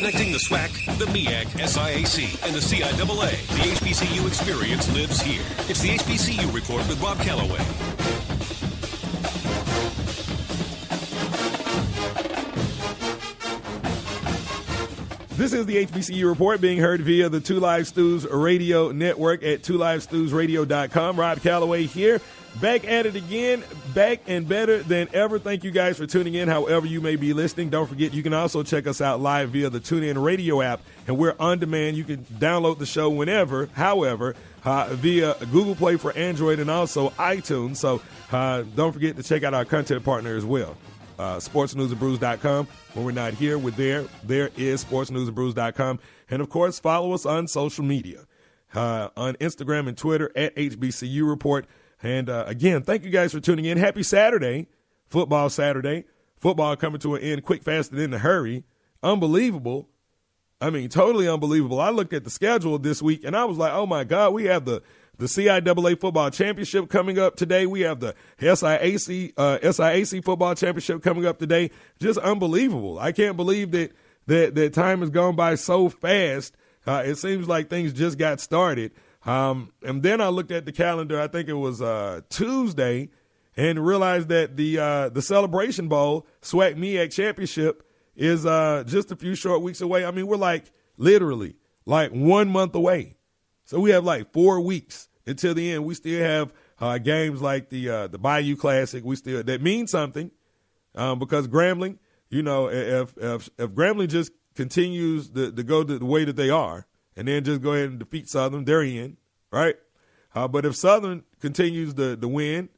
Connecting the SWAC, the MEAC, SIAC, and the CIAA. The HBCU experience lives here. It's the HBCU Report with Rob Calloway. This is the HBCU Report being heard via the Two Live Stews Radio Network at twolivestewsradio.com. Rob Calloway here, back at it again, back and better than ever. Thank you guys for tuning in however you may be listening. Don't forget, you can also check us out live via the TuneIn Radio app, and we're on demand. You can download the show whenever, however, via Google Play for Android and also iTunes. So don't forget to check out our content partner as well. sportsnewsandbrews.com. When we're not here, we're there. There is sportsnewsandbrews.com. And, of course, follow us on social media, on Instagram and Twitter at HBCU Report. And, again, thank you guys for tuning in. Happy Saturday, Football Saturday. Football coming to an end quick, fast, and in a hurry. Unbelievable. I mean, totally unbelievable. I looked at the schedule this week, and I was like, oh, my God, we have the CIAA Football Championship coming up today. We have the SIAC Football Championship coming up today. Just unbelievable. I can't believe that time has gone by so fast. It seems like things just got started. And then I looked at the calendar, I think it was Tuesday, and realized that the Celebration Bowl, SWAC MEAC Championship, is just a few short weeks away. I mean, we're like literally like 1 month away. So we have like 4 weeks until the end. We still have games like the Bayou Classic. That means something because Grambling, you know, if Grambling just continues to go the way that they are and then just go ahead and defeat Southern, they're in, right? But if Southern continues to win,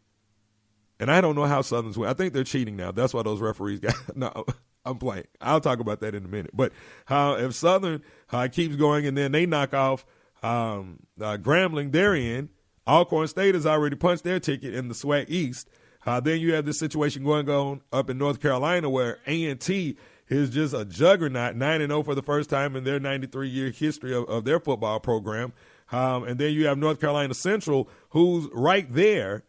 and I don't know how Southern's win. I think they're cheating now. That's why those referees got – no, I'm playing. I'll talk about that in a minute. But if Southern keeps going and then they knock off Grambling, they're in. Alcorn State has already punched their ticket in the SWAC East. Then you have this situation going on up in North Carolina where A&T is just a juggernaut, 9-0 for the first time in their 93-year history of their football program. And then you have North Carolina Central, who's right there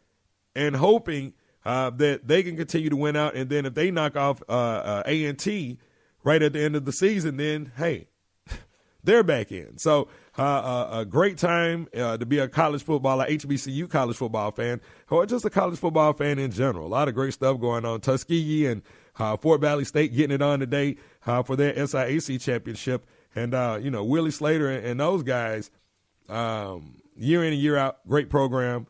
and hoping that they can continue to win out. And then if they knock off A&T right at the end of the season, then, hey, they're back in. So a great time to be a college football, a HBCU college football fan, or just a college football fan in general. A lot of great stuff going on. Tuskegee and Fort Valley State getting it on today for their SIAC championship. And, Willie Slater and those guys, year in and year out, great program.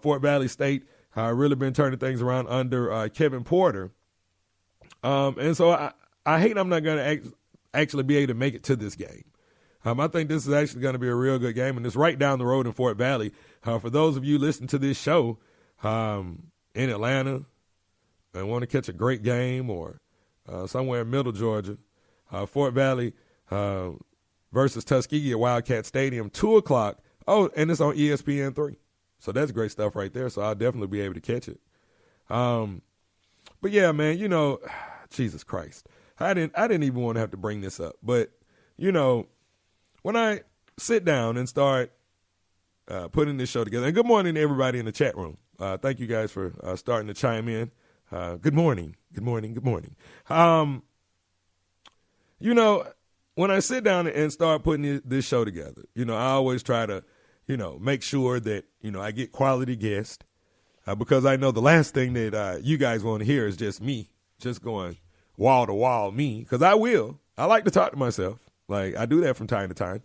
Fort Valley State really been turning things around under Kevin Porter. And so I hate I'm not going to actually be able to make it to this game. I think this is actually going to be a real good game, and it's right down the road in Fort Valley. For those of you listening to this show in Atlanta and want to catch a great game or somewhere in middle Georgia, Fort Valley versus Tuskegee at Wildcat Stadium, 2 o'clock. Oh, and it's on ESPN3. So that's great stuff right there, so I'll definitely be able to catch it. But, yeah, man, Jesus Christ. I didn't even want to have to bring this up, but, when I sit down and start putting this show together, and good morning to everybody in the chat room. Thank you guys for starting to chime in. Good morning. Good morning. Good morning. When I sit down and start putting this show together, I always try to, make sure that, I get quality guests because I know the last thing that you guys want to hear is just me, just going wall to wall me, because I will. I like to talk to myself. Like, I do that from time to time.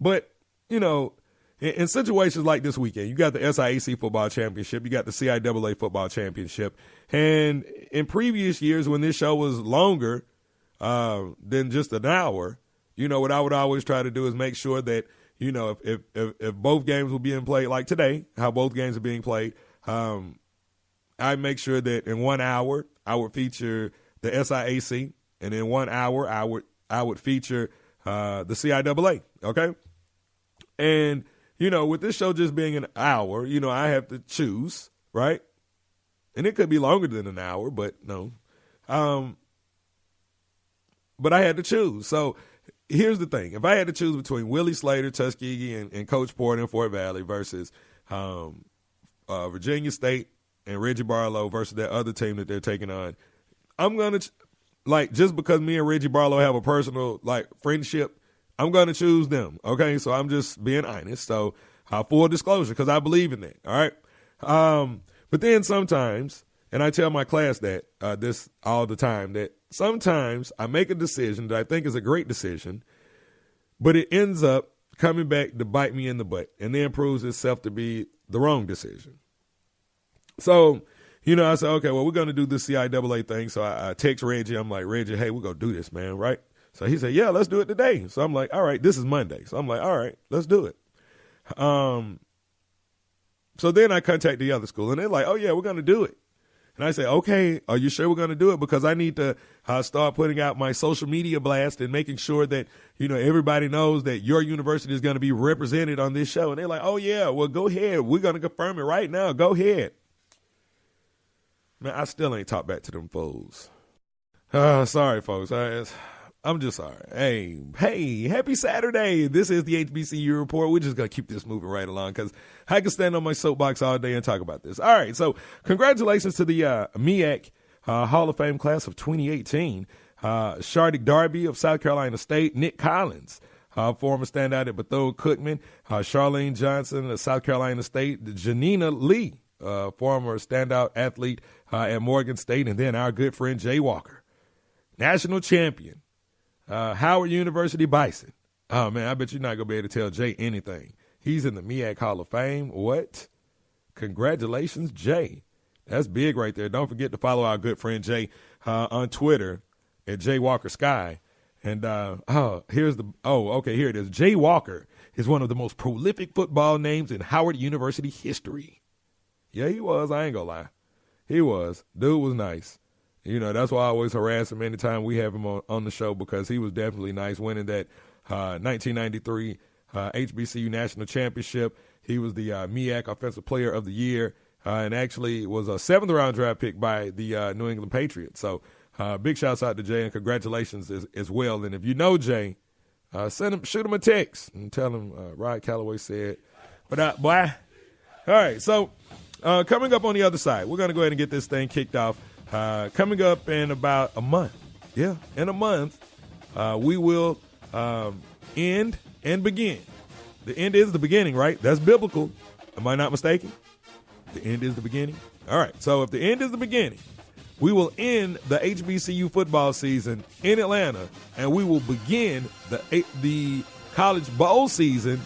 But, in situations like this weekend, you got the SIAC Football Championship, you got the CIAA Football Championship. And in previous years when this show was longer than just an hour, what I would always try to do is make sure that, if both games were being played, like today, how both games are being played, I make sure that in 1 hour I would feature the SIAC, and in 1 hour I would feature the CIAA, okay? And, with this show just being an hour, I have to choose, right? And it could be longer than an hour, but no. But I had to choose. So here's the thing. If I had to choose between Willie Slater, Tuskegee, and Coach Porter in Fort Valley versus Virginia State and Reggie Barlow versus that other team that they're taking on, I'm going to like, just because me and Reggie Barlow have a personal, like, friendship, I'm going to choose them, okay? So I'm just being honest. So full disclosure, because I believe in that, all right? But then sometimes, and I tell my class that this all the time, that sometimes I make a decision that I think is a great decision, but it ends up coming back to bite me in the butt and then proves itself to be the wrong decision. So, I said, okay, well, we're going to do this CIAA thing. So I text Reggie. I'm like, Reggie, hey, we're going to do this, man, right? So he said, yeah, let's do it today. So I'm like, all right, this is Monday. So I'm like, all right, let's do it. So then I contact the other school, and they're like, oh, yeah, we're going to do it. And I say, okay, are you sure we're going to do it? Because I need to start putting out my social media blast and making sure that, everybody knows that your university is going to be represented on this show. And they're like, oh, yeah, well, go ahead. We're going to confirm it right now. Go ahead. Man, I still ain't talked back to them fools. Sorry, folks. I'm just sorry. Hey, happy Saturday. This is the HBCU Report. We're just going to keep this moving right along because I can stand on my soapbox all day and talk about this. All right, so congratulations to the MEAC Hall of Fame class of 2018. Shardik Darby of South Carolina State, Nick Collins, former standout at Bethune-Cookman, Charlene Johnson of South Carolina State, Janina Lee, former standout athlete at Morgan State, and then our good friend Jay Walker, national champion. Howard University Bison. Oh, man, I bet you're not going to be able to tell Jay anything. He's in the MEAC Hall of Fame. What? Congratulations, Jay. That's big right there. Don't forget to follow our good friend Jay on Twitter at Jay Walker Sky. And, here it is. Jay Walker is one of the most prolific football names in Howard University history. Yeah, he was. I ain't going to lie. He was. Dude was nice. That's why I always harass him anytime we have him on the show, because he was definitely nice, winning that 1993 HBCU National Championship. He was the MEAC Offensive Player of the Year and actually was a 7th-round draft pick by the New England Patriots. So big shouts out to Jay and congratulations as well. And if you know Jay, shoot him a text and tell him Rod Calloway said. But, boy, all right, so coming up on the other side, we're going to go ahead and get this thing kicked off. Coming up in about a month, in a month, we will end and begin. The end is the beginning, right? That's biblical. Am I not mistaken? The end is the beginning. All right, so if the end is the beginning, we will end the HBCU football season in Atlanta, and we will begin the college bowl season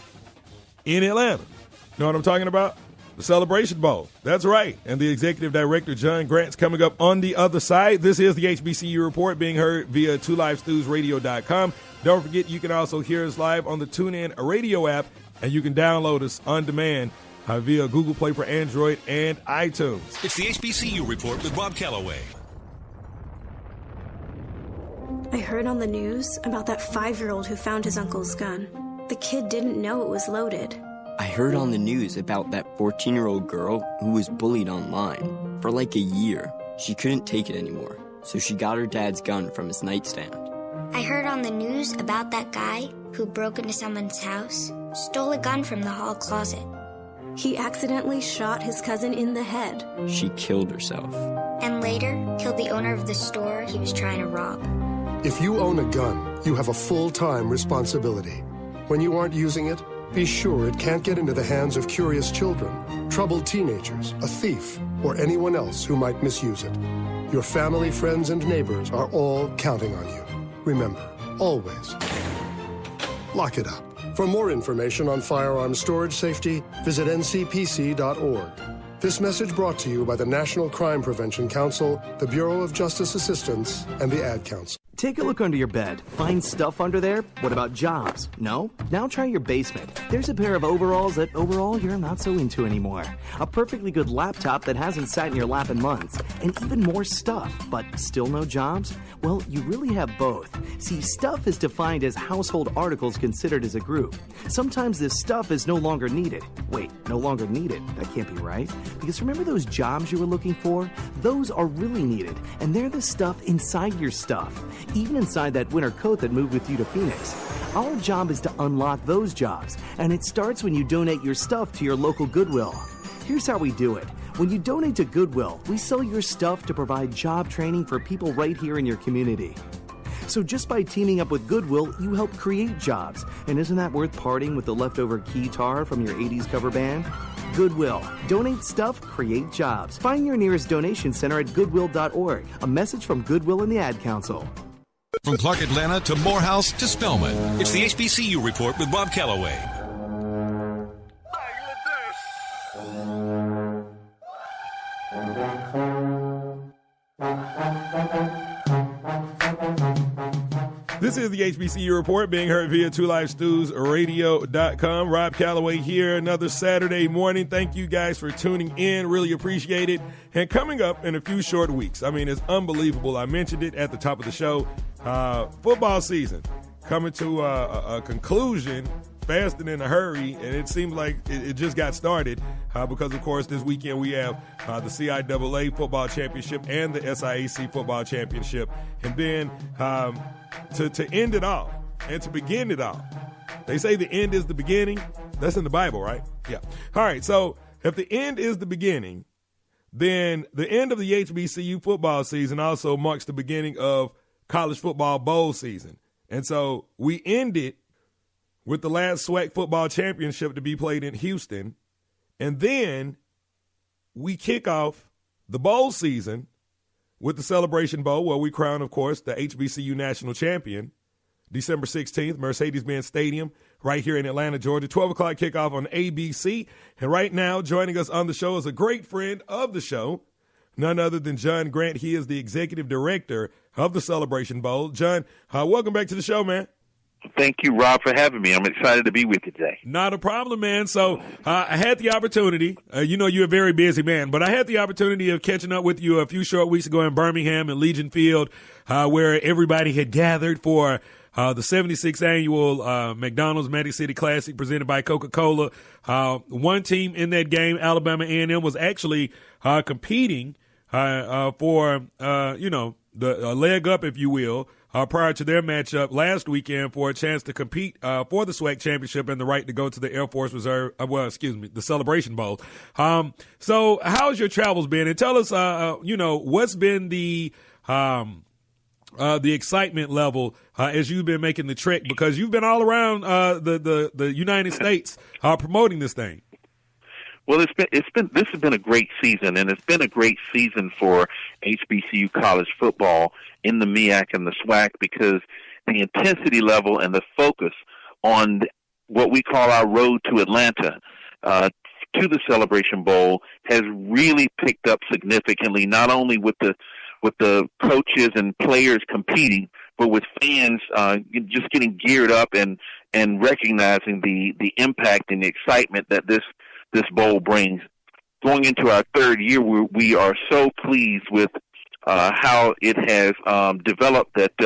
in Atlanta. You know what I'm talking about? The Celebration Bowl. That's right. And the executive director, John Grant's coming up on the other side. This is the HBCU Report being heard via 2LiveStewsRadio.com. Don't forget, you can also hear us live on the TuneIn Radio app, and you can download us on demand via Google Play for Android and iTunes. It's the HBCU Report with Bob Calloway. I heard on the news about that 5-year-old who found his uncle's gun. The kid didn't know it was loaded. I heard on the news about that 14-year-old girl who was bullied online for like a year. She couldn't take it anymore, so she got her dad's gun from his nightstand. I heard on the news about that guy who broke into someone's house, stole a gun from the hall closet. He accidentally shot his cousin in the head. She killed herself. And later, killed the owner of the store he was trying to rob. If you own a gun, you have a full-time responsibility. When you aren't using it, be sure it can't get into the hands of curious children, troubled teenagers, a thief, or anyone else who might misuse it. Your family, friends, and neighbors are all counting on you. Remember, always, lock it up. For more information on firearms storage safety, visit ncpc.org. This message brought to you by the National Crime Prevention Council, the Bureau of Justice Assistance, and the Ad Council. Take a look under your bed. Find stuff under there? What about jobs? No? Now try your basement. There's a pair of overalls that overall you're not so into anymore. A perfectly good laptop that hasn't sat in your lap in months. And even more stuff, but still no jobs? Well, you really have both. See, stuff is defined as household articles considered as a group. Sometimes this stuff is no longer needed. Wait, no longer needed? That can't be right. Because remember those jobs you were looking for? Those are really needed, and they're the stuff inside your stuff. Even inside that winter coat that moved with you to Phoenix. Our job is to unlock those jobs, and it starts when you donate your stuff to your local Goodwill. Here's how we do it. When you donate to Goodwill, we sell your stuff to provide job training for people right here in your community. So just by teaming up with Goodwill, you help create jobs. And isn't that worth parting with the leftover keytar from your 80s cover band? Goodwill. Donate stuff, create jobs. Find your nearest donation center at goodwill.org. A message from Goodwill and the Ad Council. From Clark Atlanta to Morehouse to Spelman, it's the HBCU Report with Rob Calloway. This is the HBCU Report being heard via 2LifeStewsRadio.com. Rob Calloway here, another Saturday morning. Thank you guys for tuning in. Really appreciate it. And coming up in a few short weeks, I mean, it's unbelievable. I mentioned it at the top of the show. Football season coming to a conclusion faster than a hurry, and it seems like it just got started because, of course, this weekend we have the CIAA Football Championship and the SIAC Football Championship. And then to end it all and to begin it all, they say the end is the beginning. That's in the Bible, right? Yeah. All right, so if the end is the beginning, then the end of the HBCU football season also marks the beginning of college football bowl season. And so we ended with the last SWAC football championship to be played in Houston. And then we kick off the bowl season with the Celebration Bowl, where we crown, of course, the HBCU national champion, December 16th, Mercedes-Benz Stadium, right here in Atlanta, Georgia. 12 o'clock kickoff on ABC. And right now, joining us on the show is a great friend of the show, none other than John Grant. He is the executive director of the Celebration Bowl. John, welcome back to the show, man. Thank you, Rob, for having me. I'm excited to be with you today. Not a problem, man. So I had the opportunity, you're a very busy man, but I had the opportunity of catching up with you a few short weeks ago in Birmingham and Legion Field, where everybody had gathered for the 76th annual McDonald's Magic City Classic presented by Coca-Cola. One team in that game, Alabama A&M, was actually competing for, the leg up, if you will, prior to their matchup last weekend for a chance to compete for the SWAC championship and the right to go to the Air Force Reserve, the Celebration Bowl. So how's your travels been? And tell us, what's been the excitement level as you've been making the trek, because you've been all around the United States promoting this thing. Well, this has been a great season, and it's been a great season for HBCU college football in the MEAC and the SWAC, because the intensity level and the focus on what we call our road to Atlanta, to the Celebration Bowl, has really picked up significantly, not only with the coaches and players competing, but with fans just getting geared up and recognizing the impact and the excitement that this bowl brings. Going into our third year, we are so pleased with how it has developed that,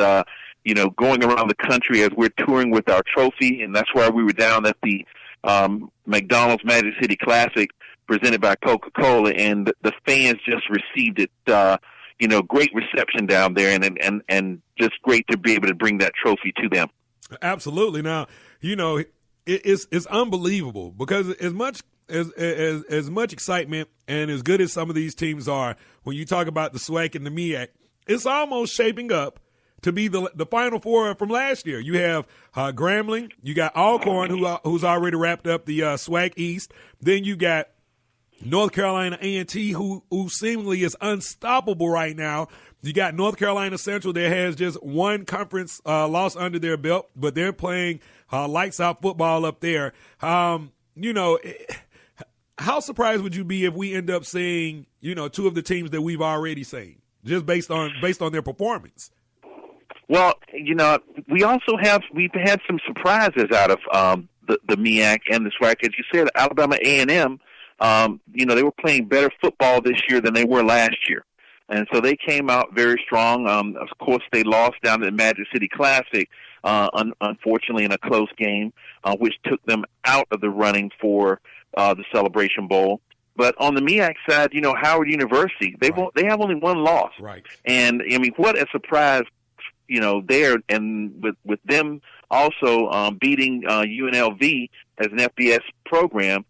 going around the country as we're touring with our trophy, and that's why we were down at the McDonald's Magic City Classic presented by Coca-Cola, and the fans just received it, great reception down there, and just great to be able to bring that trophy to them. Absolutely. Now, it's unbelievable, because as much excitement and as good as some of these teams are, when you talk about the SWAC and the MEAC, it's almost shaping up to be the Final Four from last year. You have Grambling, you got Alcorn, who's already wrapped up the SWAC East. Then you got North Carolina A&T, who seemingly is unstoppable right now. You got North Carolina Central that has just one conference loss under their belt, but they're playing lights out football up there. How surprised would you be if we end up seeing, two of the teams that we've already seen, just based on their performance? Well, we've had some surprises out of the MEAC and the SWAC. As you said, Alabama A&M, they were playing better football this year than they were last year. And so they came out very strong. Of course, they lost down at the Magic City Classic, unfortunately, in a close game, which took them out of the running for the Celebration Bowl. But on the MEAC side, Howard University, they have only one loss. Right. And, what a surprise, there. And with them also beating UNLV as an FBS program,